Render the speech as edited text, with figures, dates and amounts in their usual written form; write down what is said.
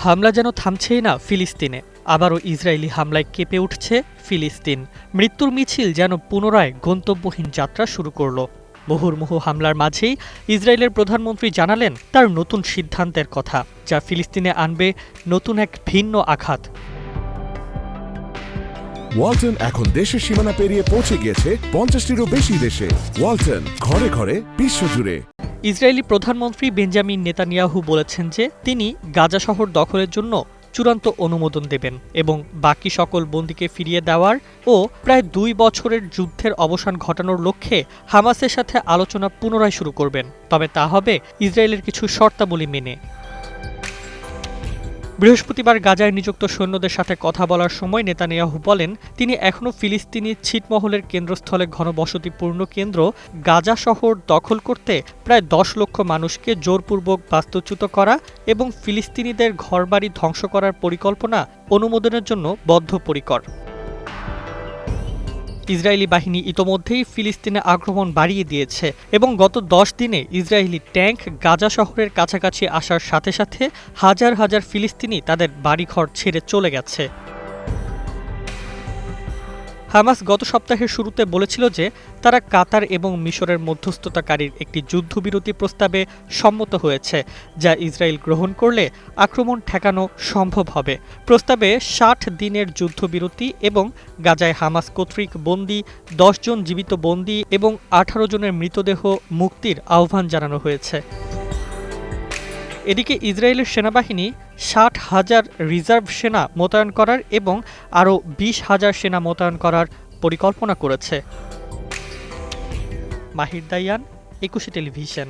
হামলা যেন থামছেই না ফিলিস্তিনে। আবারও ইসরায়েলি হামলায় কেঁপে উঠছে ফিলিস্তিন। মৃত্যুর মিছিল যেন পুনরায় গন্তব্যহীন যাত্রা শুরু করল। মুহুর্মুহু হামলার মাঝেই ইসরায়েলের প্রধানমন্ত্রী জানালেন তার নতুন সিদ্ধান্তের কথা, যা ফিলিস্তিনে আনবে নতুন এক ভিন্ন আঘাত। ওয়ালটন এখন দেশের সীমানা পেরিয়ে পৌঁছে গিয়েছে 50টিরও বেশি দেশে। ওয়ালটন, ঘরে ঘরে বিশ্বজুড়ে। ইসরায়েলি প্রধানমন্ত্রী বেঞ্জামিন নেতানিয়াহু বলেছেন যে তিনি গাজা শহর দখলের জন্য চূড়ান্ত অনুমোদন দেবেন এবং বাকি সকল বন্দীকে ফিরিয়ে দেওয়ার ও প্রায় 2 বছরের যুদ্ধের অবসান ঘটানোর লক্ষ্যে হামাসের সাথে আলোচনা পুনরায় শুরু করবেন। তবে তা হবে ইসরায়েলের কিছু শর্তাবলী মেনে। বৃহস্পতিবার গাজায় নিযুক্ত সৈন্যদের সাথে কথা বলার সময় নেতানিয়াহু বলেন তিনি এখনও ফিলিস্তিনি ছিটমহলের কেন্দ্রস্থলে ঘনবসতিপূর্ণ কেন্দ্র গাজা শহর দখল করতে প্রায় 10 লক্ষ মানুষকে জোরপূর্বক বাস্তুচ্যুত করা এবং ফিলিস্তিনিদের ঘরবাড়ি ধ্বংস করার পরিকল্পনা অনুমোদনের জন্য বদ্ধপরিকর। ইসরায়েলি বাহিনী ইতোমধ্যেই ফিলিস্তিনে আক্রমণ বাড়িয়ে দিয়েছে এবং গত 10 দিনে ইসরায়েলি ট্যাঙ্ক গাজা শহরের কাছাকাছি আসার সাথে সাথে হাজার হাজার ফিলিস্তিনি তাদের বাড়িঘর ছেড়ে চলে গেছে। হামাস গত সপ্তাহের শুরুতে বলেছিল যে তারা কাতার এবং মিশরের মধ্যস্থতাকারীর একটি যুদ্ধবিরতি প্রস্তাবে সম্মত হয়েছে, যা ইসরায়েল গ্রহণ করলে আক্রমণ ঠেকানো সম্ভব হবে। প্রস্তাবে 60 দিনের যুদ্ধবিরতি এবং গাজায় হামাস কর্তৃক বন্দী 10 জন জীবিত বন্দী এবং 18 জনের মৃতদেহ মুক্তির আহ্বান জানানো হয়েছে। এদিকে ইসরায়েলের সেনাবাহিনী 60,000 রিজার্ভ সেনা মোতায়েন করার এবং আরও 20,000 সেনা মোতায়েন করার পরিকল্পনা করেছে। মাহির দাইয়ান, 21 টেলিভিশন।